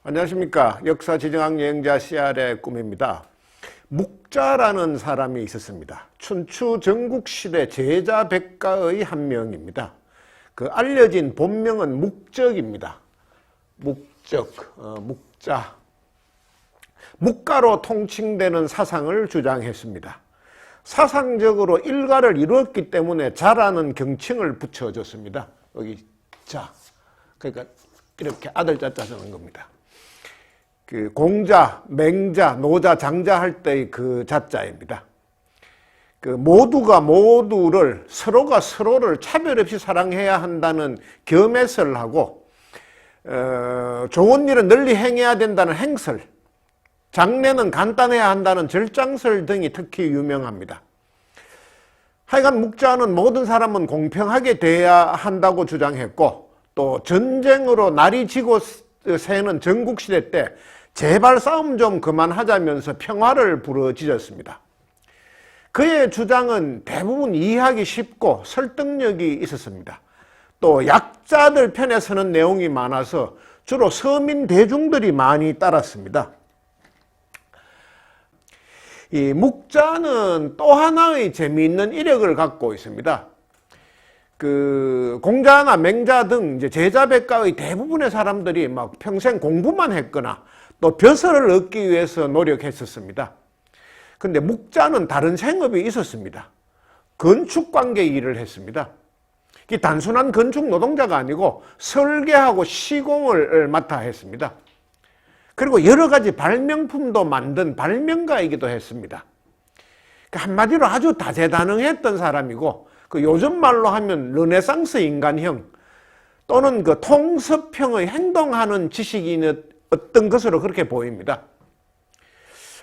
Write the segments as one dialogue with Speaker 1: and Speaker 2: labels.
Speaker 1: 안녕하십니까. 역사지정학 여행자 CR의 꿈입니다. 묵자라는 사람이 있었습니다. 춘추 전국시대 제자백가의 한 명입니다. 그 알려진 본명은 묵적입니다. 묵자. 묵가로 통칭되는 사상을 주장했습니다. 사상적으로 일가를 이루었기 때문에 자라는 경칭을 붙여줬습니다. 여기 자. 그러니까 이렇게 아들 자자 쓰는 겁니다. 그 공자, 맹자, 노자, 장자 할 때의 그 자자입니다. 그 모두가 모두를 서로가 서로를 차별 없이 사랑해야 한다는 겸해설 하고 좋은 일은 널리 행해야 된다는 행설, 장래는 간단해야 한다는 절장설 등이 특히 유명합니다. 하여간 묵자는 모든 사람은 공평하게 대해야 한다고 주장했고 또 전쟁으로 날이 지고 새는 전국시대 때 제발 싸움 좀 그만하자면서 평화를 부르짖었습니다. 그의 주장은 대부분 이해하기 쉽고 설득력이 있었습니다. 또 약자들 편에 서는 내용이 많아서 주로 서민 대중들이 많이 따랐습니다. 이 묵자는 또 하나의 재미있는 이력을 갖고 있습니다. 그 공자나 맹자 등 이제 제자백가의 대부분의 사람들이 막 평생 공부만 했거나 또 벼슬을 얻기 위해서 노력했었습니다. 근데 묵자는 다른 생업이 있었습니다. 건축관계 일을 했습니다. 이 단순한 건축 노동자가 아니고 설계하고 시공을 맡아 했습니다. 그리고 여러 가지 발명품도 만든 발명가이기도 했습니다. 한마디로 아주 다재다능했던 사람이고 그 요즘 말로 하면 르네상스 인간형 또는 그 통섭형의 행동하는 지식인의 어떤 것으로 그렇게 보입니다.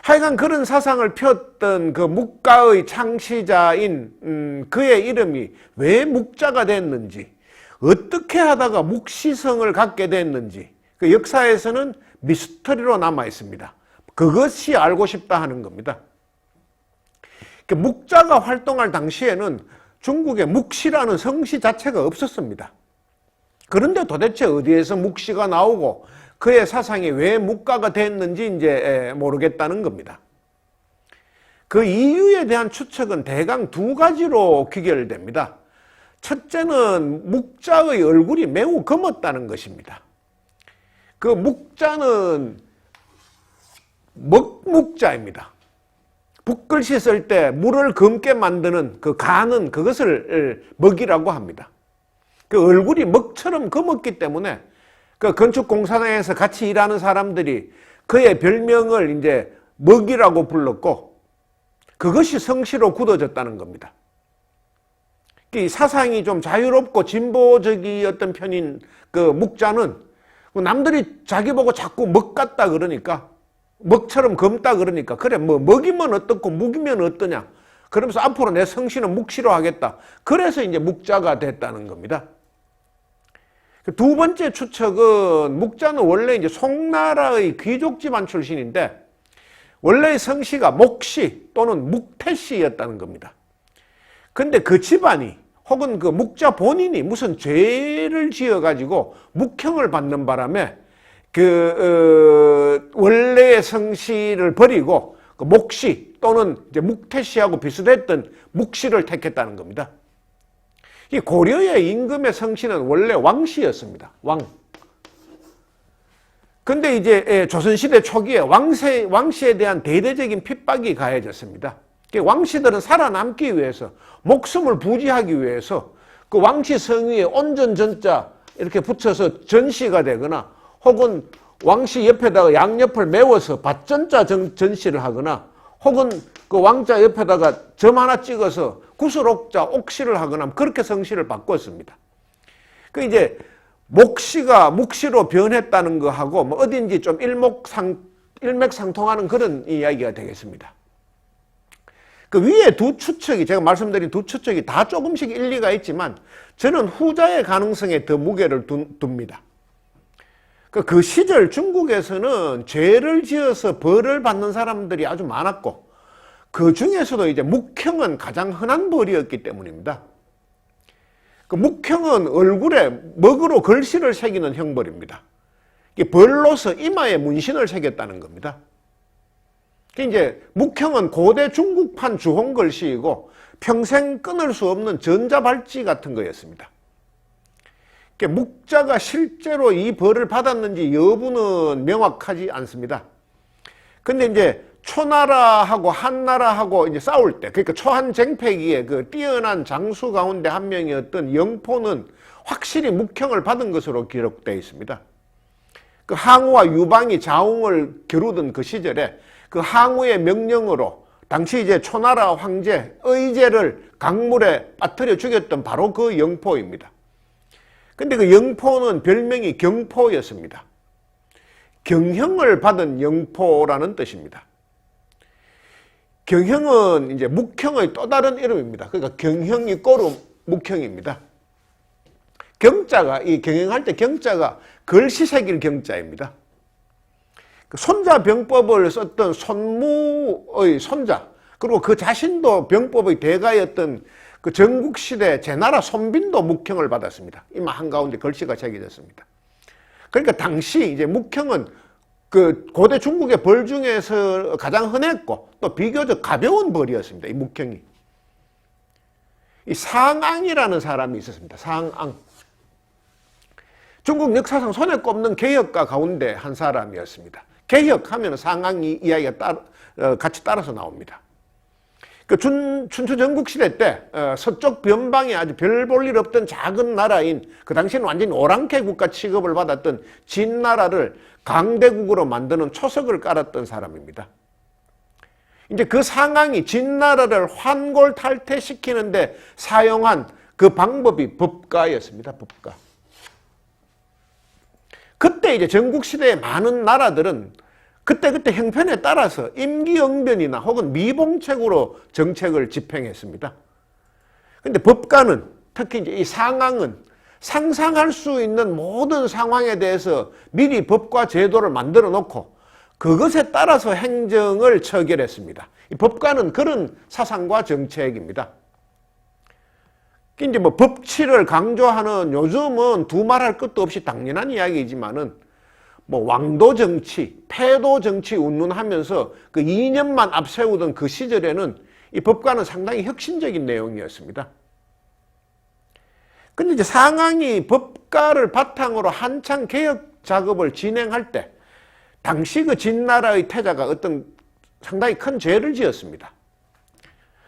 Speaker 1: 하여간 그런 사상을 폈던 그 묵가의 창시자인 그의 이름이 왜 묵자가 됐는지, 어떻게 하다가 묵시성을 갖게 됐는지 그 역사에서는 미스터리로 남아 있습니다. 그것이 알고 싶다 하는 겁니다. 묵자가 활동할 당시에는 중국에 묵시라는 성씨 자체가 없었습니다. 그런데 도대체 어디에서 묵시가 나오고 그의 사상이 왜 묵가가 됐는지 이제 모르겠다는 겁니다. 그 이유에 대한 추측은 대강 두 가지로 귀결됩니다. 첫째는 묵자의 얼굴이 매우 검었다는 것입니다. 그 묵자는 먹묵자입니다. 붓글씨 쓸 때 물을 검게 만드는 그 가는 그것을 먹이라고 합니다. 그 얼굴이 먹처럼 검었기 때문에 그 건축공사장에서 같이 일하는 사람들이 그의 별명을 이제 먹이라고 불렀고 그것이 성씨로 굳어졌다는 겁니다. 이 사상이 좀 자유롭고 진보적이었던 편인 그 묵자는 남들이 자기 보고 자꾸 먹 같다 그러니까 먹처럼 검다 그러니까 그래 뭐 먹이면 어떻고 묵이면 어떠냐 그러면서 앞으로 내 성씨는 묵시로 하겠다. 그래서 이제 묵자가 됐다는 겁니다. 두 번째 추측은 묵자는 원래 이제 송나라의 귀족 집안 출신인데 원래의 성씨가 목씨 또는 묵태씨였다는 겁니다. 근데 그 집안이 혹은 그 묵자 본인이 무슨 죄를 지어가지고 묵형을 받는 바람에 그 원래의 성씨를 버리고 그 목씨 또는 이제 묵태씨하고 비슷했던 묵씨를 택했다는 겁니다. 이 고려의 임금의 성씨는 원래 왕씨였습니다. 왕. 근데 이제 조선시대 초기에 왕씨에 대한 대대적인 핍박이 가해졌습니다. 왕씨들은 살아남기 위해서 목숨을 부지하기 위해서 그 왕씨 성위에 온전전자 이렇게 붙여서 전씨가 되거나 혹은 왕씨 옆에다가 양옆을 메워서 밭전자 전씨를 하거나 혹은 그 왕자 옆에다가 점 하나 찍어서 구슬옥자 옥씨를 하거나 그렇게 성씨를 바꿨습니다. 그 이제 목씨가 묵씨로 변했다는 거하고 뭐 어딘지 좀 일맥상통하는 그런 이야기가 되겠습니다. 그 위에 두 추측이 제가 말씀드린 두 추측이 다 조금씩 일리가 있지만 저는 후자의 가능성에 더 무게를 둡니다. 그 시절 중국에서는 죄를 지어서 벌을 받는 사람들이 아주 많았고 그 중에서도 이제 묵형은 가장 흔한 벌이었기 때문입니다. 그 묵형은 얼굴에 먹으로 글씨를 새기는 형벌입니다. 벌로서 이마에 문신을 새겼다는 겁니다. 이제 묵형은 고대 중국판 주홍 글씨이고 평생 끊을 수 없는 전자발찌 같은 거였습니다. 묵자가 실제로 이 벌을 받았는지 여부는 명확하지 않습니다. 근데 이제 초나라하고 한나라하고 이제 싸울 때, 그러니까 초한쟁패기에 그 뛰어난 장수 가운데 한 명이었던 영포는 확실히 묵형을 받은 것으로 기록되어 있습니다. 그 항우와 유방이 자웅을 겨루던 그 시절에 그 항우의 명령으로 당시 이제 초나라 황제 의제를 강물에 빠뜨려 죽였던 바로 그 영포입니다. 근데 그 영포는 별명이 경포였습니다. 경형을 받은 영포라는 뜻입니다. 경형은 이제 묵형의 또 다른 이름입니다. 그러니까 경형이 꼬루 묵형입니다. 경자가, 이 경영할 때 경자가 글씨 새길 경자입니다. 손자병법을 썼던 손무의 손자, 그리고 그 자신도 병법의 대가였던 그 전국시대 제나라 손빈도 묵형을 받았습니다. 이마 한가운데 글씨가 새겨졌습니다. 그러니까 당시 이제 묵형은 그 고대 중국의 벌 중에서 가장 흔했고 또 비교적 가벼운 벌이었습니다. 이 묵형이. 이 상앙이라는 사람이 있었습니다. 상앙. 중국 역사상 손에 꼽는 개혁가 가운데 한 사람이었습니다. 개혁하면 상앙이 이야기가 같이 따라서 나옵니다. 그 춘추 전국시대 때 서쪽 변방에 아주 별 볼 일 없던 작은 나라인, 그 당시에는 완전히 오랑캐 국가 취급을 받았던 진나라를 강대국으로 만드는 초석을 깔았던 사람입니다. 이제 그 상황이 진나라를 환골탈퇴시키는데 사용한 그 방법이 법가였습니다. 법가. 그때 이제 전국시대의 많은 나라들은 그때그때 형편에 따라서 임기응변이나 혹은 미봉책으로 정책을 집행했습니다. 근데 법가는, 특히 이제 이 상황은 상상할 수 있는 모든 상황에 대해서 미리 법과 제도를 만들어 놓고 그것에 따라서 행정을 처결했습니다. 이 법가는 그런 사상과 정책입니다. 이제 뭐 법치를 강조하는, 요즘은 두말할 것도 없이 당연한 이야기이지만은 뭐 왕도 정치, 패도 정치 운운하면서 그 이념만 앞세우던 그 시절에는 이 법과는 상당히 혁신적인 내용이었습니다. 근데 이제 상황이 법과를 바탕으로 한창 개혁 작업을 진행할 때 당시 그 진나라의 태자가 어떤 상당히 큰 죄를 지었습니다.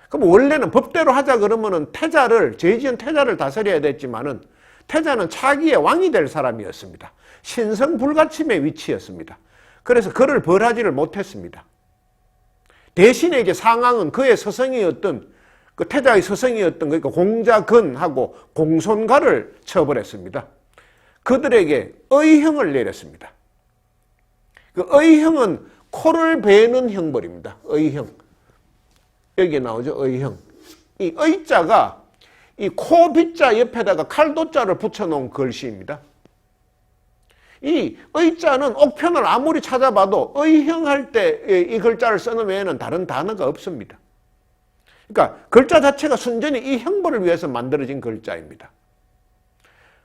Speaker 1: 그럼 원래는 법대로 하자 그러면은 태자를, 죄지은 태자를 다스려야 됐지만은 태자는 차기의 왕이 될 사람이었습니다. 신성불가침의 위치였습니다. 그래서 그를 벌하지를 못했습니다. 대신에 이제 상황은 그의 서성이었던, 그 태자의 서성이었던, 그러니까 공자근하고 공손가를 처벌했습니다. 그들에게 의형을 내렸습니다. 그 의형은 코를 베는 형벌입니다. 의형. 여기에 나오죠, 의형. 이 의자가 이 코빗자 옆에다가 칼도자를 붙여놓은 글씨입니다. 이 의자는 옥편을 아무리 찾아봐도 의형할 때 이 글자를 쓰는 외에는 다른 단어가 없습니다. 그러니까 글자 자체가 순전히 이 형벌을 위해서 만들어진 글자입니다.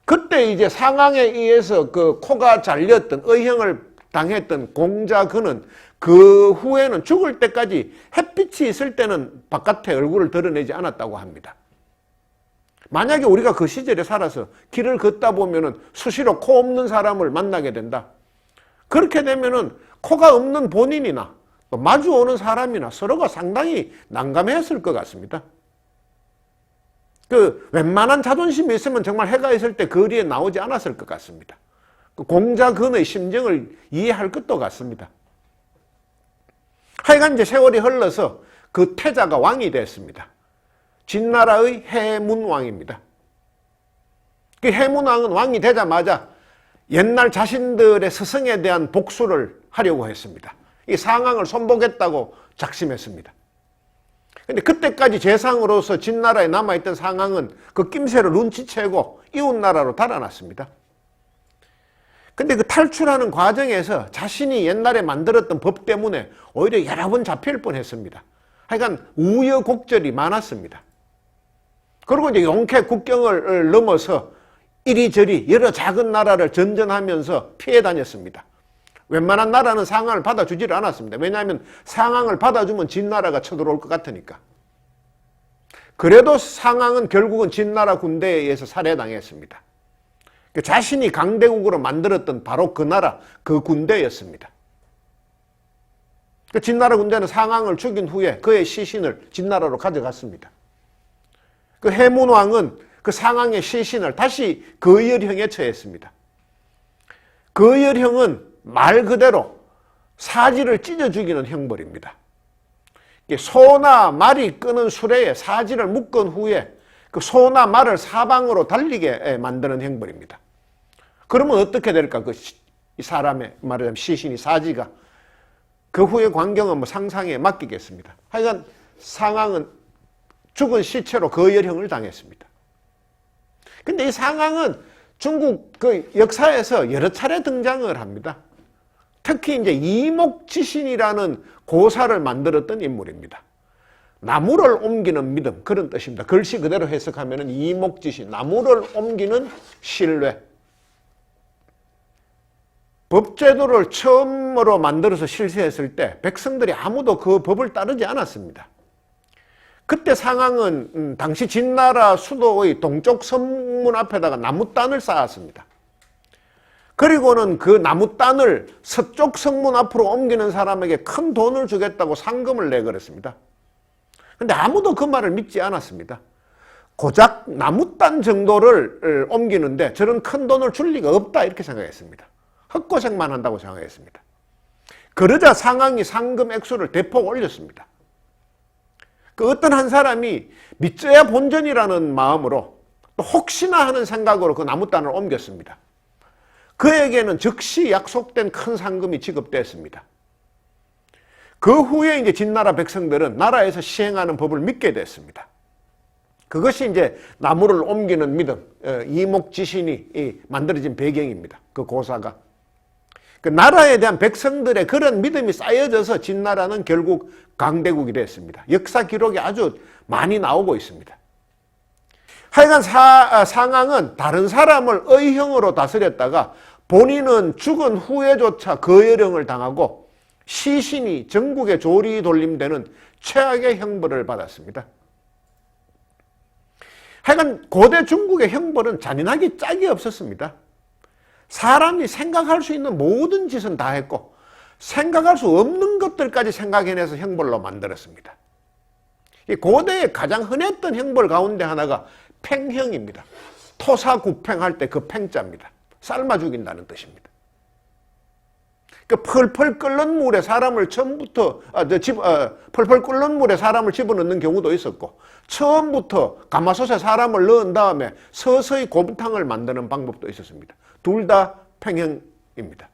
Speaker 1: 그때 이제 상황에 의해서 그 코가 잘렸던, 의형을 당했던 공자근은 그 후에는 죽을 때까지 햇빛이 있을 때는 바깥에 얼굴을 드러내지 않았다고 합니다. 만약에 우리가 그 시절에 살아서 길을 걷다 보면은 수시로 코 없는 사람을 만나게 된다. 그렇게 되면은 코가 없는 본인이나 또 마주오는 사람이나 서로가 상당히 난감했을 것 같습니다. 그 웬만한 자존심이 있으면 정말 해가 있을 때 거리에 나오지 않았을 것 같습니다. 그 공자근의 심정을 이해할 것도 같습니다. 하여간 이제 세월이 흘러서 그 태자가 왕이 됐습니다. 진나라의 해문왕입니다. 그 해문왕은 왕이 되자마자 옛날 자신들의 스승에 대한 복수를 하려고 했습니다. 이 상황을 손보겠다고 작심했습니다. 근데 그때까지 재상으로서 진나라에 남아있던 상황은 그 낌새를 눈치채고 이웃나라로 달아났습니다. 근데 그 탈출하는 과정에서 자신이 옛날에 만들었던 법 때문에 오히려 여러 번 잡힐 뻔했습니다. 하여간 우여곡절이 많았습니다. 그리고 이제 용케 국경을 넘어서 이리저리 여러 작은 나라를 전전하면서 피해 다녔습니다. 웬만한 나라는 상황을 받아주지를 않았습니다. 왜냐하면 상황을 받아주면 진나라가 쳐들어올 것 같으니까. 그래도 상황은 결국은 진나라 군대에 의해서 살해당했습니다. 자신이 강대국으로 만들었던 바로 그 나라, 그 군대였습니다. 진나라 군대는 상황을 죽인 후에 그의 시신을 진나라로 가져갔습니다. 그 해문왕은 그 상황의 시신을 다시 거열형에 처했습니다. 거열형은 말 그대로 사지를 찢어 죽이는 형벌입니다. 소나 말이 끄는 수레에 사지를 묶은 후에 그 소나 말을 사방으로 달리게 만드는 형벌입니다. 그러면 어떻게 될까? 그 사람의 말하자면 시신이 사지가 그 후의 광경은 뭐 상상에 맡기겠습니다. 하여간 상황은 죽은 시체로 거열형을 당했습니다. 근데 이 상황은 중국 그 역사에서 여러 차례 등장을 합니다. 특히 이제 이목지신이라는 고사를 만들었던 인물입니다. 나무를 옮기는 믿음, 그런 뜻입니다. 글씨 그대로 해석하면 이목지신, 나무를 옮기는 신뢰. 법제도를 처음으로 만들어서 실시했을 때 백성들이 아무도 그 법을 따르지 않았습니다. 그때 상황은 당시 진나라 수도의 동쪽 성문 앞에다가 나무단을 쌓았습니다. 그리고는 그 나무단을 서쪽 성문 앞으로 옮기는 사람에게 큰 돈을 주겠다고 상금을 내걸었습니다. 그런데 아무도 그 말을 믿지 않았습니다. 고작 나무단 정도를 옮기는데 저런 큰 돈을 줄 리가 없다 이렇게 생각했습니다. 헛고생만 한다고 생각했습니다. 그러자 상황이 상금 액수를 대폭 올렸습니다. 그 어떤 한 사람이 믿져야 본전이라는 마음으로 또 혹시나 하는 생각으로 그 나무단을 옮겼습니다. 그에게는 즉시 약속된 큰 상금이 지급됐습니다. 그 후에 이제 진나라 백성들은 나라에서 시행하는 법을 믿게 됐습니다. 그것이 이제 나무를 옮기는 믿음, 이목지신이 만들어진 배경입니다. 그 고사가. 그 나라에 대한 백성들의 그런 믿음이 쌓여져서 진나라는 결국 강대국이 됐습니다. 역사 기록에 아주 많이 나오고 있습니다. 하여간 상황은 다른 사람을 의형으로 다스렸다가 본인은 죽은 후에조차 거열형을 당하고 시신이 전국에 조리 돌림되는 최악의 형벌을 받았습니다. 하여간 고대 중국의 형벌은 잔인하기 짝이 없었습니다. 사람이 생각할 수 있는 모든 짓은 다 했고 생각할 수 없는 것들까지 생각해내서 형벌로 만들었습니다. 고대에 가장 흔했던 형벌 가운데 하나가 팽형입니다. 토사구팽할 때 그 팽자입니다. 삶아 죽인다는 뜻입니다. 그 펄펄 끓는 물에 사람을 처음부터 펄펄 끓는 물에 사람을 집어넣는 경우도 있었고 처음부터 가마솥에 사람을 넣은 다음에 서서히 곰탕을 만드는 방법도 있었습니다. 둘 다 팽형입니다.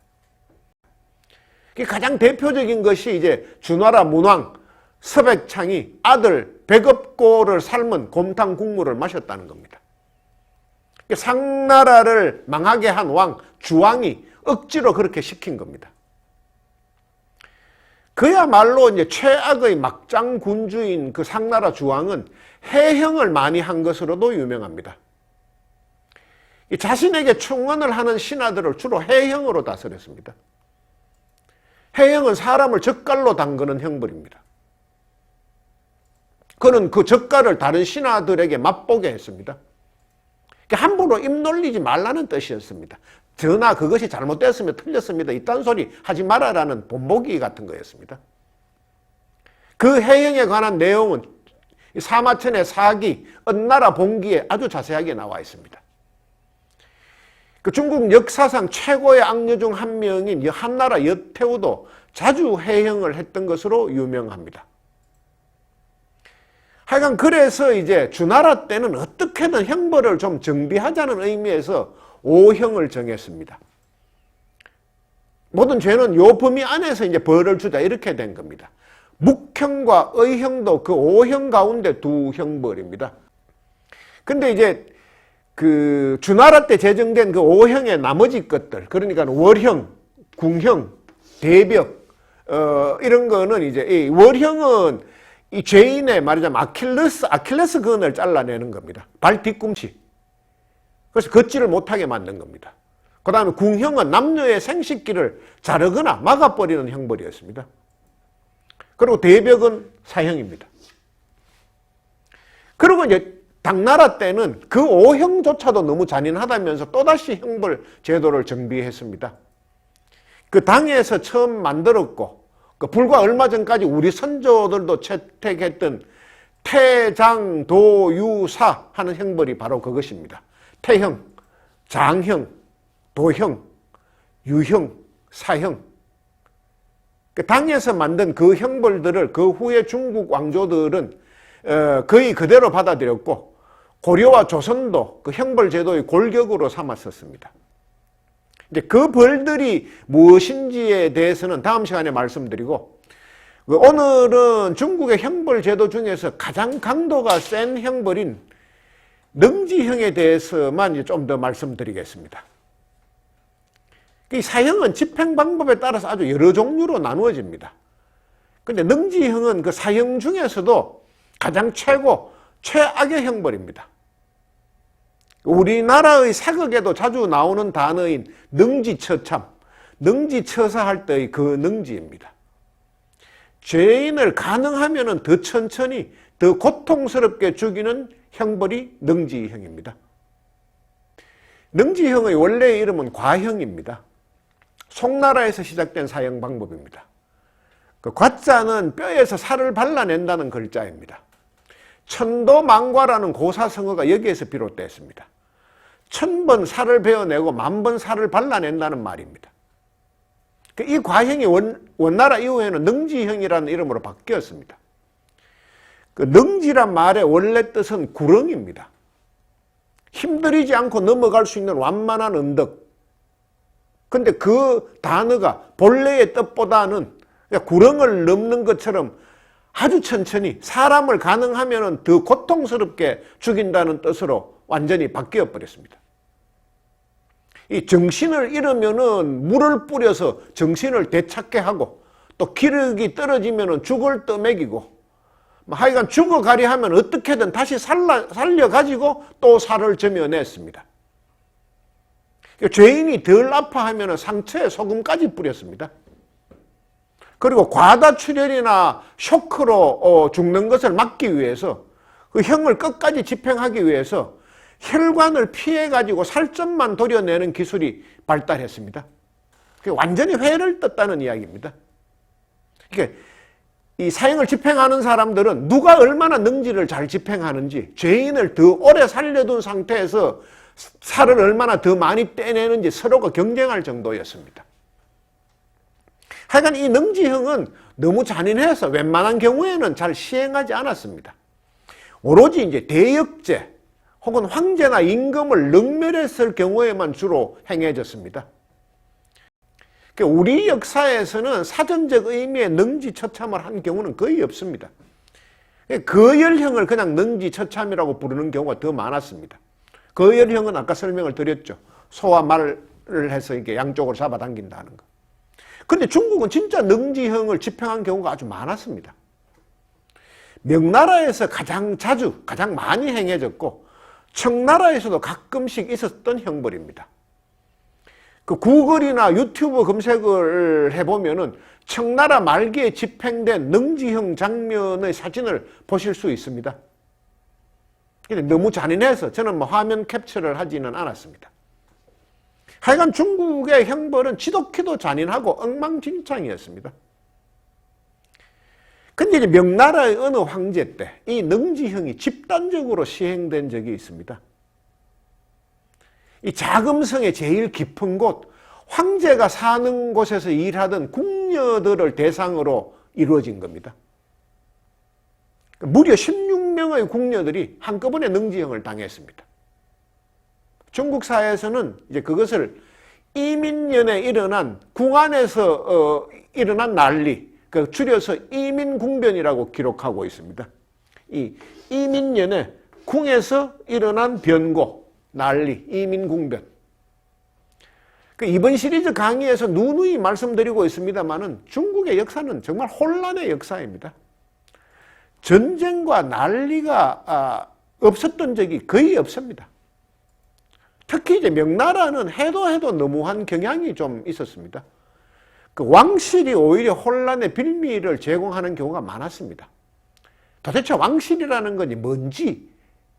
Speaker 1: 가장 대표적인 것이 이제 주나라 문왕 서백창이 아들 백업고를 삶은 곰탕 국물을 마셨다는 겁니다. 상나라를 망하게 한 왕 주왕이 억지로 그렇게 시킨 겁니다. 그야말로 이제 최악의 막장 군주인 그 상나라 주왕은 해형을 많이 한 것으로도 유명합니다. 자신에게 충언을 하는 신하들을 주로 해형으로 다스렸습니다. 해형은 사람을 젓갈로 담그는 형벌입니다. 그는 그 젓갈을 다른 신하들에게 맛보게 했습니다. 함부로 입 놀리지 말라는 뜻이었습니다. 저나 그것이 잘못됐으면 틀렸습니다. 이딴 소리 하지 말아라는 본보기 같은 거였습니다. 그 해형에 관한 내용은 사마천의 사기, 은나라 본기에 아주 자세하게 나와 있습니다. 그 중국 역사상 최고의 악녀 중 한 명인 한나라 여태우도 자주 해형을 했던 것으로 유명합니다. 하여간 그래서 이제 주나라 때는 어떻게든 형벌을 좀 정비하자는 의미에서 5형을 정했습니다. 모든 죄는 요 범위 안에서 이제 벌을 주자 이렇게 된 겁니다. 묵형과 의형도 그 5형 가운데 2형벌입니다. 근데 이제 그 주나라 때 제정된 그 5형의 나머지 것들, 그러니까 월형, 궁형, 대벽, 이런 거는 이제 이 월형은 이 죄인의 말하자면 아킬레스건을 잘라내는 겁니다. 발 뒤꿈치. 그래서 걷지를 못하게 만든 겁니다. 그 다음에 궁형은 남녀의 생식기를 자르거나 막아버리는 형벌이었습니다. 그리고 대벽은 사형입니다. 그리고 이제 당나라 때는 그 5형조차도 너무 잔인하다면서 또다시 형벌 제도를 정비했습니다. 그 당에서 처음 만들었고 불과 얼마 전까지 우리 선조들도 채택했던 태장도유사 하는 형벌이 바로 그것입니다. 태형, 장형, 도형, 유형, 사형. 그 당에서 만든 그 형벌들을 그 후에 중국 왕조들은 거의 그대로 받아들였고 고려와 조선도 그 형벌 제도의 골격으로 삼았었습니다. 이제 그 벌들이 무엇인지에 대해서는 다음 시간에 말씀드리고, 오늘은 중국의 형벌 제도 중에서 가장 강도가 센 형벌인 능지형에 대해서만 좀 더 말씀드리겠습니다. 이 사형은 집행 방법에 따라서 아주 여러 종류로 나누어집니다. 근데 능지형은 그 사형 중에서도 가장 최악의 형벌입니다. 우리나라의 사극에도 자주 나오는 단어인 능지처참, 능지처사할 때의 그 능지입니다. 죄인을 가능하면 더 천천히, 더 고통스럽게 죽이는 형벌이 능지형입니다. 능지형의 원래의 이름은 과형입니다. 송나라에서 시작된 사형 방법입니다. 그 과자는 뼈에서 살을 발라낸다는 글자입니다. 천도만과라는 고사성어가 여기에서 비롯됐습니다. 1000번 살을 베어내고 10,000번 살을 발라낸다는 말입니다. 이 과형이 원나라 이후에는 능지형이라는 이름으로 바뀌었습니다. 그 능지란 말의 원래 뜻은 구렁입니다. 힘들이지 않고 넘어갈 수 있는 완만한 언덕. 근데 그 단어가 본래의 뜻보다는 구렁을 넘는 것처럼 아주 천천히 사람을 가능하면 더 고통스럽게 죽인다는 뜻으로 완전히 바뀌어 버렸습니다. 이 정신을 잃으면은 물을 뿌려서 정신을 되찾게 하고, 또 기력이 떨어지면은 죽을 떠먹이고, 하여간 죽어가려 하면 어떻게든 다시 살려가지고 또 살을 저며냈습니다. 죄인이 덜 아파하면 상처에 소금까지 뿌렸습니다. 그리고 과다출혈이나 쇼크로 죽는 것을 막기 위해서, 그 형을 끝까지 집행하기 위해서 혈관을 피해가지고 살점만 도려내는 기술이 발달했습니다. 완전히 회를 떴다는 이야기입니다. 그러니까 이 사형을 집행하는 사람들은 누가 얼마나 능지를 잘 집행하는지, 죄인을 더 오래 살려둔 상태에서 살을 얼마나 더 많이 떼내는지 서로가 경쟁할 정도였습니다. 하여간 이 능지형은 너무 잔인해서 웬만한 경우에는 잘 시행하지 않았습니다. 오로지 이제 대역죄 혹은 황제나 임금을 능멸했을 경우에만 주로 행해졌습니다. 우리 역사에서는 사전적 의미의 능지처참을 한 경우는 거의 없습니다. 거열형을 그냥 능지처참이라고 부르는 경우가 더 많았습니다. 거열형은 아까 설명을 드렸죠. 소와 말을 해서 이렇게 양쪽으로 잡아당긴다는 거. 근데 중국은 진짜 능지형을 집행한 경우가 아주 많았습니다. 명나라에서 가장 자주, 가장 많이 행해졌고, 청나라에서도 가끔씩 있었던 형벌입니다. 그 구글이나 유튜브 검색을 해보면은 청나라 말기에 집행된 능지형 장면의 사진을 보실 수 있습니다. 근데 너무 잔인해서 저는 화면 캡처를 하지는 않았습니다. 하여간 중국의 형벌은 지독히도 잔인하고 엉망진창이었습니다. 근데 이제 명나라의 어느 황제 때 이 능지형이 집단적으로 시행된 적이 있습니다. 이 자금성의 제일 깊은 곳, 황제가 사는 곳에서 일하던 궁녀들을 대상으로 이루어진 겁니다. 무려 16명의 궁녀들이 한꺼번에 능지형을 당했습니다. 중국 사회에서는 이제 그것을 이민년에 일어난 궁 안에서 일어난 난리, 줄여서 이민궁변이라고 기록하고 있습니다. 이 이민년에 궁에서 일어난 변고, 난리, 이민궁변. 이번 시리즈 강의에서 누누이 말씀드리고 있습니다만은 중국의 역사는 정말 혼란의 역사입니다. 전쟁과 난리가 없었던 적이 거의 없습니다. 특히 이제 명나라는 해도 너무한 경향이 좀 있었습니다. 그 왕실이 오히려 혼란의 빌미를 제공하는 경우가 많았습니다. 도대체 왕실이라는 것이 뭔지,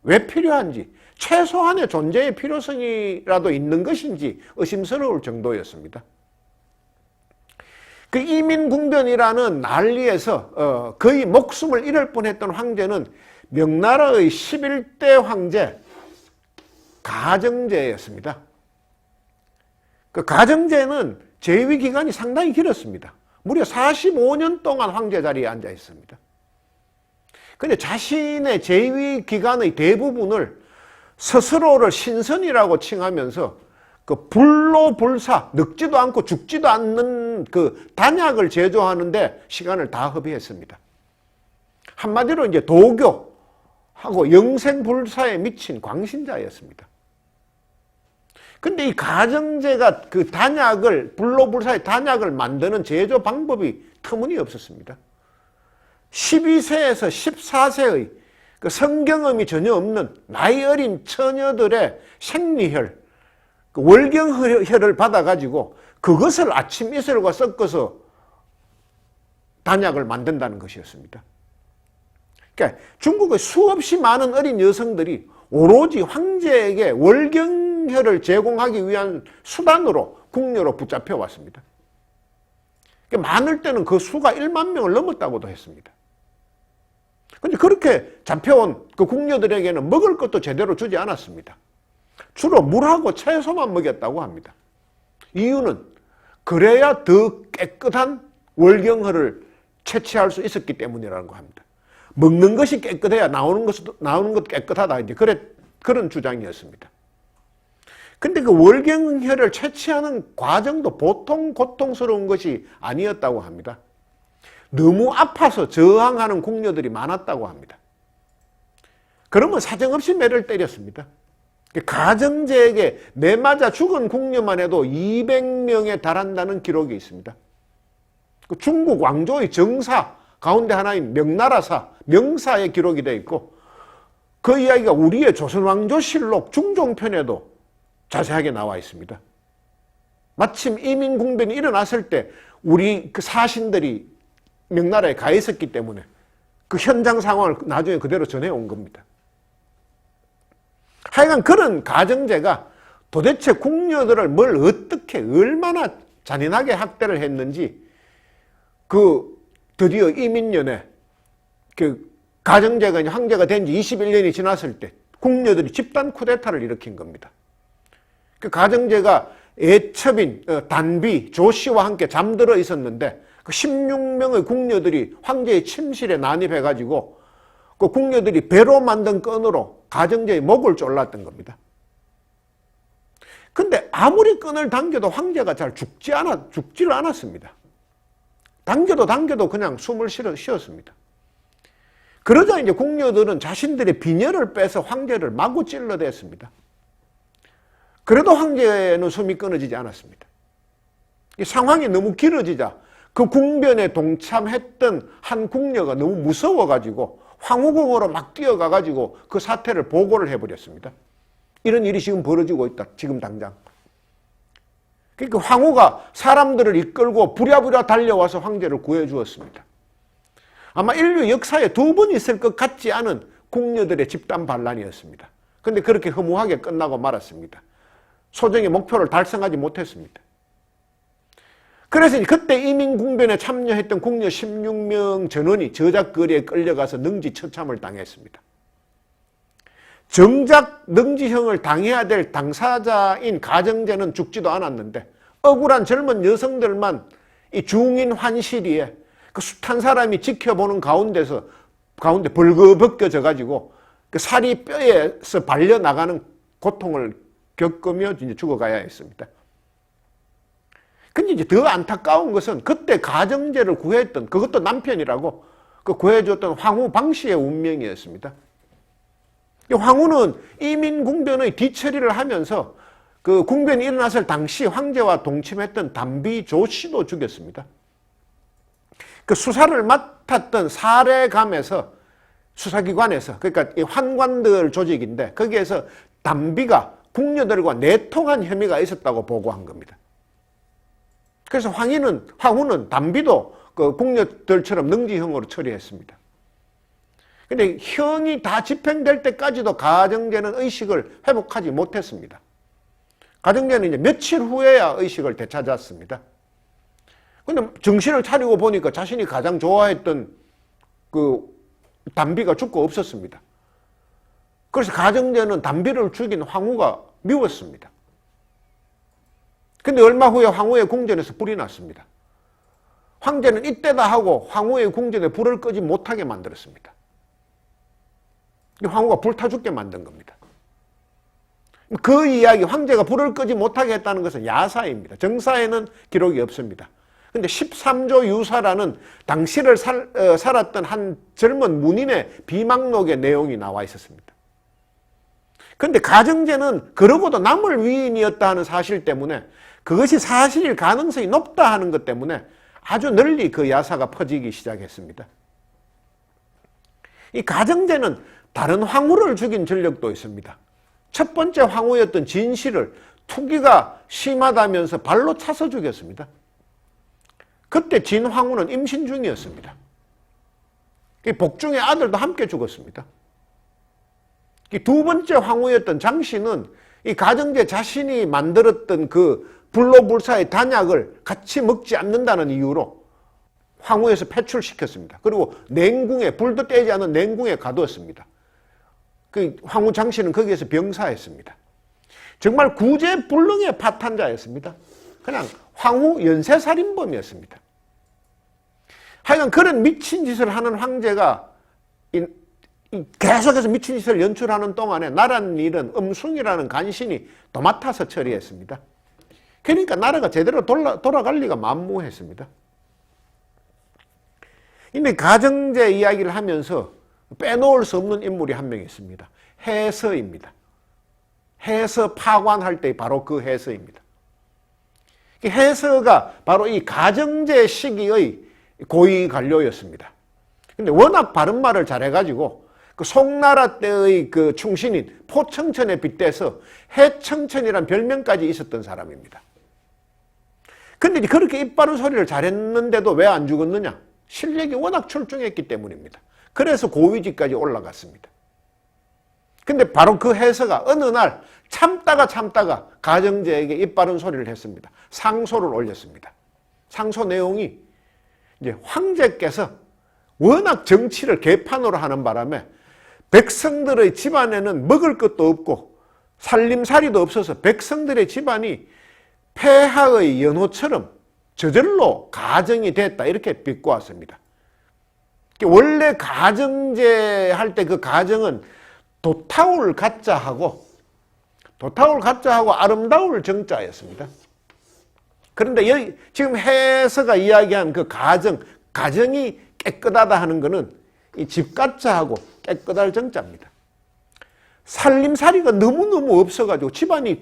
Speaker 1: 왜 필요한지, 최소한의 존재의 필요성이라도 있는 것인지 의심스러울 정도였습니다. 그 이민궁변이라는 난리에서 거의 목숨을 잃을 뻔했던 황제는 명나라의 11대 황제 가정제였습니다. 그 가정제는 재위 기간이 상당히 길었습니다. 무려 45년 동안 황제 자리에 앉아 있습니다. 그런데 자신의 재위 기간의 대부분을 스스로를 신선이라고 칭하면서 그 불로불사, 늙지도 않고 죽지도 않는 그 단약을 제조하는데 시간을 다 허비했습니다. 한마디로 이제 도교하고 영생불사에 미친 광신자였습니다. 근데 이 가정제가 그 단약을, 불로불사의 단약을 만드는 제조 방법이 터무니없었습니다. 12세에서 14세의 그 성경음이 전혀 없는 나이 어린 처녀들의 생리혈, 그 월경혈을 받아가지고 그것을 아침 이슬과 섞어서 단약을 만든다는 것이었습니다. 그러니까 중국의 수없이 많은 어린 여성들이 오로지 황제에게 월경혈을 제공하기 위한 수단으로 궁녀로 붙잡혀 왔습니다. 그러니까 많을 때는 그 수가 1만 명을 넘었다고도 했습니다. 그런데 그렇게 잡혀온 그 궁녀들에게는 먹을 것도 제대로 주지 않았습니다. 주로 물하고 채소만 먹였다고 합니다. 이유는 그래야 더 깨끗한 월경혈을 채취할 수 있었기 때문이라고 합니다. 먹는 것이 깨끗해야 나오는 것도 깨끗하다. 이제 그런 주장이었습니다. 근데 그 월경혈을 채취하는 과정도 보통 고통스러운 것이 아니었다고 합니다. 너무 아파서 저항하는 궁녀들이 많았다고 합니다. 그러면 사정없이 매를 때렸습니다. 가정제에게 매맞아 죽은 궁녀만 해도 200명에 달한다는 기록이 있습니다. 중국 왕조의 정사 가운데 하나인 명나라사, 명사에 기록이 되어 있고 그 이야기가 우리의 조선왕조실록 중종편에도 자세하게 나와 있습니다. 마침 이민궁변이 일어났을 때 우리 그 사신들이 명나라에 가 있었기 때문에 그 현장 상황을 나중에 그대로 전해온 겁니다. 하여간 그런 가정제가 도대체 궁녀들을 뭘 어떻게 얼마나 잔인하게 학대를 했는지 드디어 이민년에 가정제가 황제가 된 지 21년이 지났을 때 궁녀들이 집단 쿠데타를 일으킨 겁니다. 그 가정제가 애첩인 단비, 조씨와 함께 잠들어 있었는데 그 16명의 궁녀들이 황제의 침실에 난입해가지고 그 궁녀들이 배로 만든 끈으로 가정제의 목을 졸랐던 겁니다. 근데 아무리 끈을 당겨도 황제가 잘 죽지를 않았습니다. 당겨도 그냥 숨을 쉬었습니다. 그러자 이제 궁녀들은 자신들의 비녀를 빼서 황제를 마구 찔러댔습니다. 그래도 황제는 숨이 끊어지지 않았습니다. 이 상황이 너무 길어지자 그 궁변에 동참했던 한 궁녀가 너무 무서워가지고 황후궁으로 막 뛰어가가지고 그 사태를 보고를 해버렸습니다. 이런 일이 지금 벌어지고 있다. 지금 당장. 그러니까 황후가 사람들을 이끌고 부랴부랴 달려와서 황제를 구해주었습니다. 아마 인류 역사에 2번 있을 것 같지 않은 궁녀들의 집단 반란이었습니다. 그런데 그렇게 허무하게 끝나고 말았습니다. 소정의 목표를 달성하지 못했습니다. 그래서 그때 이민궁변에 참여했던 궁녀 16명 전원이 저작거리에 끌려가서 능지처참을 당했습니다. 정작 능지형을 당해야 될 당사자인 가정제는 죽지도 않았는데 억울한 젊은 여성들만 이 중인 환시리에 그 숱한 사람이 지켜보는 가운데 벌거벗겨져 가지고 그 살이 뼈에서 발려나가는 고통을 겪으며 이제 죽어가야 했습니다. 근데 이제 더 안타까운 것은 그때 가정제를 구했던, 그것도 남편이라고 그 구해줬던 황후 방씨의 운명이었습니다. 황후는 이민궁변의 뒤처리를 하면서 그 궁변이 일어났을 당시 황제와 동침했던 단비 조씨도 죽였습니다. 그 수사를 맡았던 사례감에서 수사기관에서, 그러니까 이 환관들 조직인데 거기에서 단비가 궁녀들과 내통한 혐의가 있었다고 보고한 겁니다. 그래서 황후는 담비도 그 궁녀들처럼 능지형으로 처리했습니다. 근데 형이 다 집행될 때까지도 가정제는 의식을 회복하지 못했습니다. 가정제는 이제 며칠 후에야 의식을 되찾았습니다. 근데 정신을 차리고 보니까 자신이 가장 좋아했던 그 담비가 죽고 없었습니다. 그래서 가정제는 담비를 죽인 황후가 미웠습니다. 근데 얼마 후에 황후의 궁전에서 불이 났습니다. 황제는 이때다 하고 황후의 궁전에 불을 끄지 못하게 만들었습니다. 황후가 불타 죽게 만든 겁니다. 그 이야기, 황제가 불을 끄지 못하게 했다는 것은 야사입니다. 정사에는 기록이 없습니다. 근데 13조 유사라는 당시를 살았던 한 젊은 문인의 비망록의 내용이 나와 있었습니다. 그런데 가정제는 그러고도 남을 위인이었다 하는 사실 때문에 그것이 사실일 가능성이 높다 하는 것 때문에 아주 널리 그 야사가 퍼지기 시작했습니다. 이 가정제는 다른 황후를 죽인 전력도 있습니다. 첫 번째 황후였던 진실을 투기가 심하다면서 발로 차서 죽였습니다. 그때 진 황후는 임신 중이었습니다. 복중의 아들도 함께 죽었습니다. 두 번째 황후였던 장씨는 이 가정제 자신이 만들었던 그 불로불사의 단약을 같이 먹지 않는다는 이유로 황후에서 패출시켰습니다. 그리고 냉궁에, 불도 떼지 않은 냉궁에 가두었습니다. 그 황후 장씨는 거기에서 병사했습니다. 정말 구제불능의 파탄자였습니다. 그냥 황후 연쇄살인범이었습니다. 하여간 그런 미친 짓을 하는 황제가 계속해서 미친 짓을 연출하는 동안에 나라는 일은 음숭이라는 간신이 도맡아서 처리했습니다. 그러니까 나라가 제대로 돌아갈 리가 만무했습니다. 근데 가정제 이야기를 하면서 빼놓을 수 없는 인물이 한 명 있습니다. 해서입니다. 해서 파관할 때 바로 그 해서입니다. 해서가 바로 이 가정제 시기의 고위 관료였습니다. 근데 워낙 바른말을 잘해가지고 그 송나라 때의 그 충신인 포청천에 빗대서 해청천이란 별명까지 있었던 사람입니다. 근데 그렇게 입 바른 소리를 잘했는데도 왜 안 죽었느냐? 실력이 워낙 출중했기 때문입니다. 그래서 고위직까지 올라갔습니다. 근데 바로 그 해서가 어느 날 참다가 가정제에게 입 바른 소리를 했습니다. 상소를 올렸습니다. 상소 내용이 이제 황제께서 워낙 정치를 개판으로 하는 바람에 백성들의 집안에는 먹을 것도 없고 살림살이도 없어서 백성들의 집안이 폐하의 연호처럼 저절로 가정이 됐다 이렇게 비꼬았습니다. 원래 가정제 할 때 그 가정은 도타울 가짜하고 아름다울 정자였습니다. 그런데 여기 지금 해서가 이야기한 그 가정이 깨끗하다 하는 것은 이 집가짜하고 깨끗할 정자입니다. 살림살이가 너무너무 없어가지고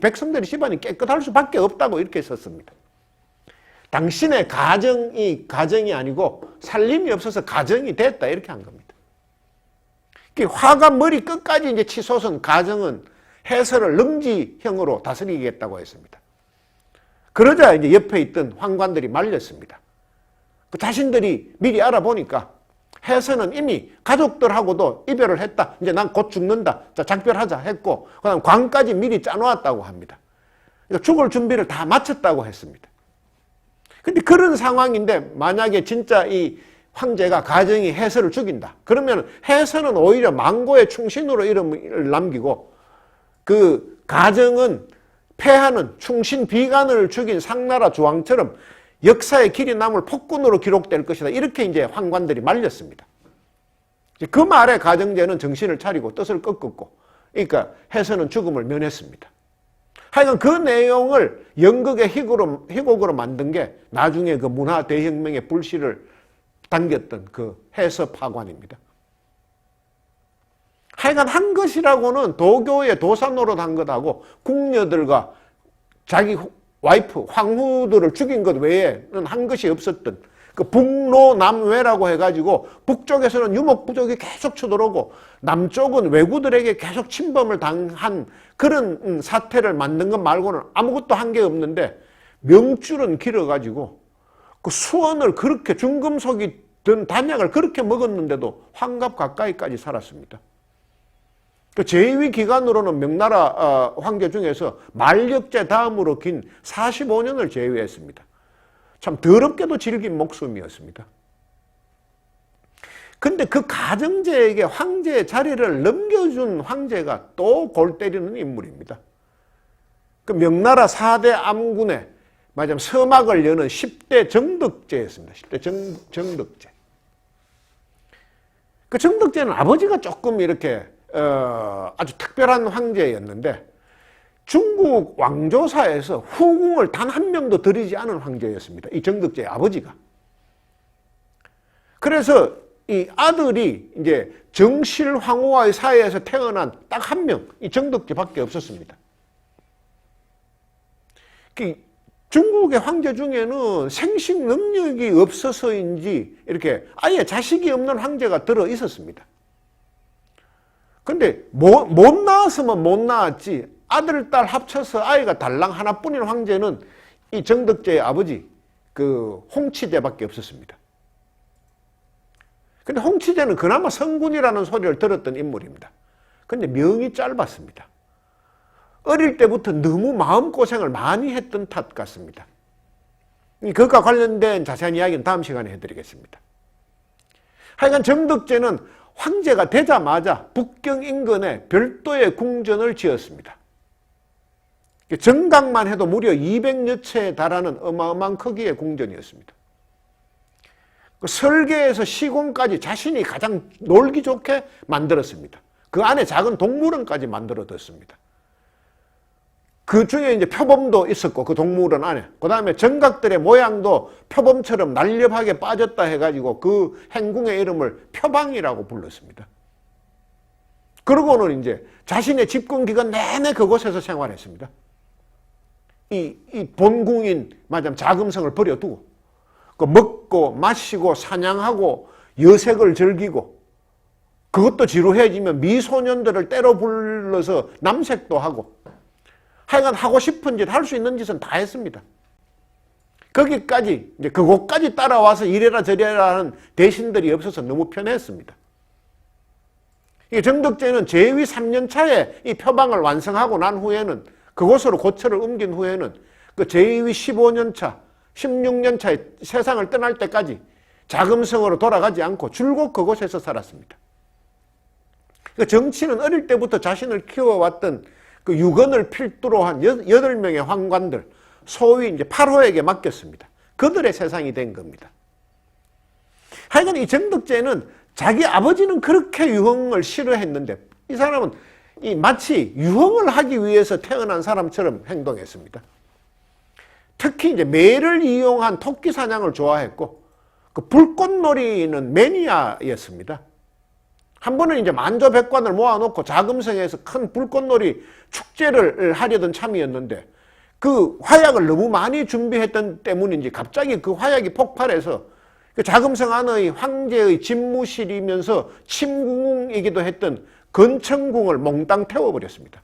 Speaker 1: 백성들의 집안이 깨끗할 수밖에 없다고 이렇게 썼습니다. 당신의 가정이 아니고 살림이 없어서 가정이 됐다 이렇게 한 겁니다. 화가 머리 끝까지 이제 치솟은 가정은 해서를 능지형으로 다스리겠다고 했습니다. 그러자 이제 옆에 있던 황관들이 말렸습니다. 그 자신들이 미리 알아보니까 해서는 이미 가족들하고도 이별을 했다. 이제 난 곧 죽는다. 자, 작별하자 했고, 그다음 관까지 미리 짜놓았다고 합니다. 그러니까 죽을 준비를 다 마쳤다고 했습니다. 근데 그런 상황인데 만약에 진짜 이 황제가 가정이 해서를 죽인다. 그러면 해서는 오히려 망고의 충신으로 이름을 남기고 그 가정은 폐하는 충신 비간을 죽인 상나라 주왕처럼 역사의 길이 남을 폭군으로 기록될 것이다. 이렇게 이제 황관들이 말렸습니다. 그 말에 가정제는 정신을 차리고 뜻을 꺾었고, 그러니까 해서는 죽음을 면했습니다. 하여간 그 내용을 연극의 희곡으로 만든 게 나중에 그 문화 대혁명의 불씨를 당겼던 그 해서 파관입니다. 하여간 한 것이라고는 도교의 도사 노릇한 것하고 궁녀들과 자기 와이프, 황후들을 죽인 것 외에는 한 것이 없었던 그 북로남외라고 해가지고 북쪽에서는 유목부족이 계속 쳐들어오고 남쪽은 왜구들에게 계속 침범을 당한 그런 사태를 만든 것 말고는 아무것도 한 게 없는데, 명줄은 길어가지고 그 수원을 그렇게 중금속이 든 단약을 그렇게 먹었는데도 환갑 가까이까지 살았습니다. 그 제2위 기간으로는 명나라 황제 중에서 만력제 다음으로 긴 45년을 제위했습니다. 참 더럽게도 질긴 목숨이었습니다. 근데 그 가정제에게 황제의 자리를 넘겨준 황제가 또 골 때리는 인물입니다. 그 명나라 4대 암군의 말하자면 서막을 여는 10대 정덕제였습니다. 10대 정덕제. 그 정덕제는 아버지가 조금 이렇게 아주 특별한 황제였는데, 중국 왕조사에서 후궁을 단 한 명도 들이지 않은 황제였습니다. 이 정덕제의 아버지가. 그래서 이 아들이 이제 정실황후와의 사이에서 태어난 딱 한 명, 이 정덕제밖에 없었습니다. 중국의 황제 중에는 생식 능력이 없어서인지 이렇게 아예 자식이 없는 황제가 들어 있었습니다. 근데 못 낳았으면 못 낳았지, 아들, 딸 합쳐서 아이가 달랑 하나뿐인 황제는 이 정덕제의 아버지, 그 홍치제밖에 없었습니다. 근데 홍치제는 그나마 성군이라는 소리를 들었던 인물입니다. 근데 명이 짧았습니다. 어릴 때부터 너무 마음고생을 많이 했던 탓 같습니다. 그것과 관련된 자세한 이야기는 다음 시간에 해드리겠습니다. 하여간 정덕제는 황제가 되자마자 북경 인근에 별도의 궁전을 지었습니다. 정각만 해도 무려 200여 채에 달하는 어마어마한 크기의 궁전이었습니다. 그 설계에서 시공까지 자신이 가장 놀기 좋게 만들었습니다. 그 안에 작은 동물원까지 만들어뒀습니다. 그 중에 이제 표범도 있었고, 그 동물원 안에. 그 다음에 정각들의 모양도 표범처럼 날렵하게 빠졌다 해가지고 그 행궁의 이름을 표방이라고 불렀습니다. 그러고는 이제 자신의 집권 기간 내내 그곳에서 생활했습니다. 이 본궁인, 말하자면 자금성을 버려두고, 그 먹고 마시고 사냥하고 여색을 즐기고, 그것도 지루해지면 미소년들을 때려 불러서 남색도 하고, 하여간 하고 싶은 짓, 할 수 있는 짓은 다 했습니다. 거기까지, 이제 그곳까지 따라와서 이래라 저래라 하는 대신들이 없어서 너무 편했습니다. 이 정덕제는 제위 3년 차에 이 표방을 완성하고 난 후에는, 그곳으로 고처를 옮긴 후에는 그 제위 15년 차, 16년 차에 세상을 떠날 때까지 자금성으로 돌아가지 않고 줄곧 그곳에서 살았습니다. 그 정치는 어릴 때부터 자신을 키워왔던 그 유건을 필두로 한 8명의 황관들, 소위 이제 8호에게 맡겼습니다. 그들의 세상이 된 겁니다. 하여간 이 정덕제는 자기 아버지는 그렇게 유흥을 싫어했는데, 이 사람은 마치 유흥을 하기 위해서 태어난 사람처럼 행동했습니다. 특히 이제 매를 이용한 토끼 사냥을 좋아했고, 그 불꽃놀이는 매니아였습니다. 한 번은 이제 만조백관을 모아놓고 자금성에서 큰 불꽃놀이 축제를 하려던 참이었는데, 그 화약을 너무 많이 준비했던 때문인지 갑자기 그 화약이 폭발해서 그 자금성 안의 황제의 집무실이면서 침궁이기도 했던 건청궁을 몽땅 태워버렸습니다.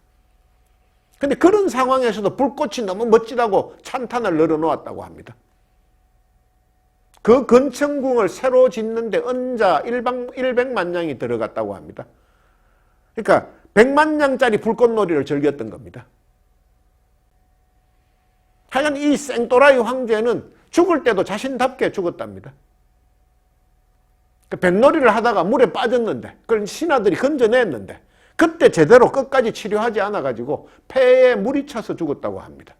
Speaker 1: 근데 그런 상황에서도 불꽃이 너무 멋지다고 찬탄을 늘어놓았다고 합니다. 그 건청궁을 새로 짓는데 은자 100만 냥이 들어갔다고 합니다. 그러니까 100만 냥짜리 불꽃놀이를 즐겼던 겁니다. 하여간 이 생또라이 황제는 죽을 때도 자신답게 죽었답니다. 뱃놀이를 하다가 물에 빠졌는데, 그걸 신하들이 건져냈는데, 그때 제대로 끝까지 치료하지 않아가지고 폐에 물이 차서 죽었다고 합니다.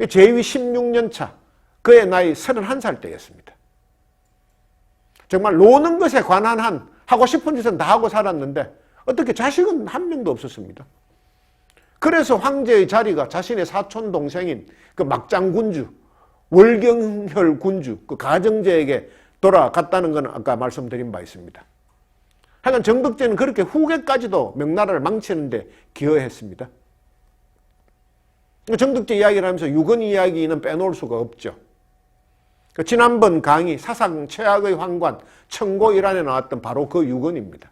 Speaker 1: 제위 16년 차, 그의 나이 31살 때였습니다. 정말 노는 것에 관한 한, 하고 싶은 짓은 다 하고 살았는데 어떻게 자식은 한 명도 없었습니다. 그래서 황제의 자리가 자신의 사촌 동생인 그 막장군주, 월경혈 군주, 그 가정제에게 돌아갔다는 건 아까 말씀드린 바 있습니다. 하여간 정덕제는 그렇게 후계까지도 명나라를 망치는 데 기여했습니다. 정덕제 이야기를 하면서 유건 이야기는 빼놓을 수가 없죠. 지난번 강의 사상 최악의 황관 청고일환에 나왔던 바로 그 유건입니다.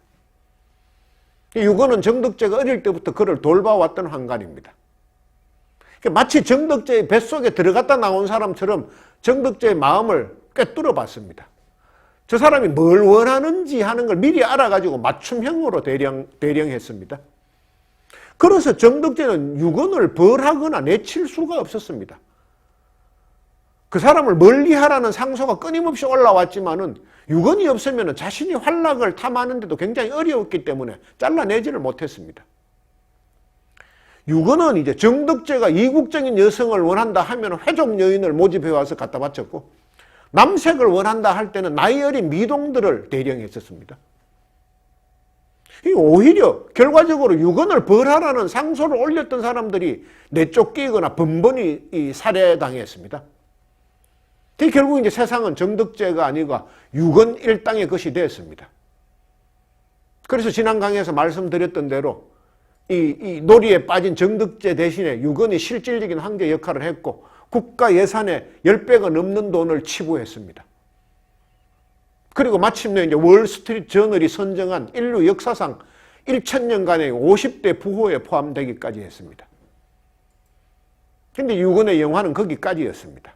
Speaker 1: 이 유건은 정덕제가 어릴 때부터 그를 돌봐왔던 환관입니다. 마치 정덕제의 뱃속에 들어갔다 나온 사람처럼 정덕제의 마음을 꿰뚫어 봤습니다. 저 사람이 뭘 원하는지 하는 걸 미리 알아가지고 맞춤형으로 대령했습니다. 그래서 정덕제는 유건을 벌하거나 내칠 수가 없었습니다. 그 사람을 멀리하라는 상소가 끊임없이 올라왔지만은 유건이 없으면 자신이 활락을 탐하는데도 굉장히 어려웠기 때문에 잘라내지를 못했습니다. 유건은 이제 정덕제가 이국적인 여성을 원한다 하면 회족 여인을 모집해 와서 갖다 바쳤고, 남색을 원한다 할 때는 나이 어린 미동들을 대령했었습니다. 오히려 결과적으로 유건을 벌하라는 상소를 올렸던 사람들이 내쫓기거나 번번이 살해당했습니다. 결국 이제 세상은 정덕제가 아니고 유건 일당의 것이 되었습니다. 그래서 지난 강의에서 말씀드렸던 대로 이 놀이에 빠진 정덕제 대신에 유건이 실질적인 황제 역할을 했고, 국가 예산의 10배가 넘는 돈을 치부했습니다. 그리고 마침내 이제 월스트리트 저널이 선정한 인류 역사상 1000년간의 50대 부호에 포함되기까지 했습니다. 근데 유건의 영화는 거기까지였습니다.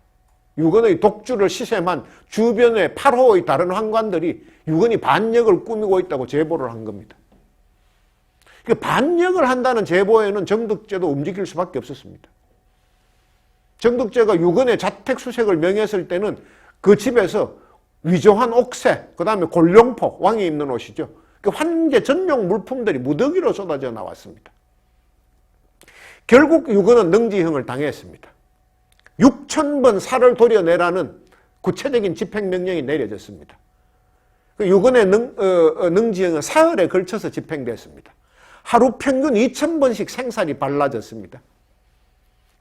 Speaker 1: 유건의 독주를 시샘한 주변의 8호의 다른 황관들이 유건이 반역을 꾸미고 있다고 제보를 한 겁니다. 반역을 한다는 제보에는 정덕제도 움직일 수밖에 없었습니다. 정덕제가 유건의 자택 수색을 명했을 때는 그 집에서 위조한 옥새, 그 다음에 골룡포, 왕이 입는 옷이죠. 그 황제 전용 물품들이 무더기로 쏟아져 나왔습니다. 결국 유건은 능지형을 당했습니다. 6000번 살을 도려내라는 구체적인 집행명령이 내려졌습니다. 유건의 능지형은 사흘에 걸쳐서 집행됐습니다. 하루 평균 2000번씩 생살이 발라졌습니다.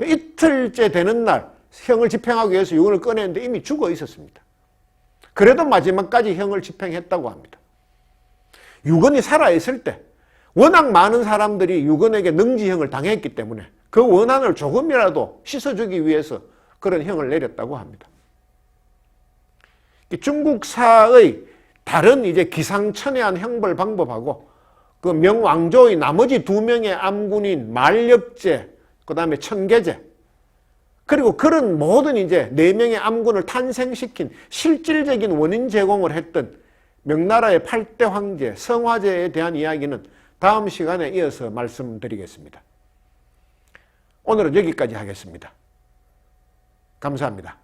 Speaker 1: 이틀째 되는 날 형을 집행하기 위해서 유건을 꺼냈는데 이미 죽어 있었습니다. 그래도 마지막까지 형을 집행했다고 합니다. 유건이 살아있을 때 워낙 많은 사람들이 유건에게 능지형을 당했기 때문에 그 원한을 조금이라도 씻어주기 위해서 그런 형을 내렸다고 합니다. 중국사의 다른 이제 기상천외한 형벌 방법하고 그 명왕조의 나머지 2명의 암군인 말엽제, 그 다음에 천계제, 그리고 그런 모든 이제 4명의 암군을 탄생시킨 실질적인 원인 제공을 했던 명나라의 8대 황제 성화제에 대한 이야기는 다음 시간에 이어서 말씀드리겠습니다. 오늘은 여기까지 하겠습니다. 감사합니다.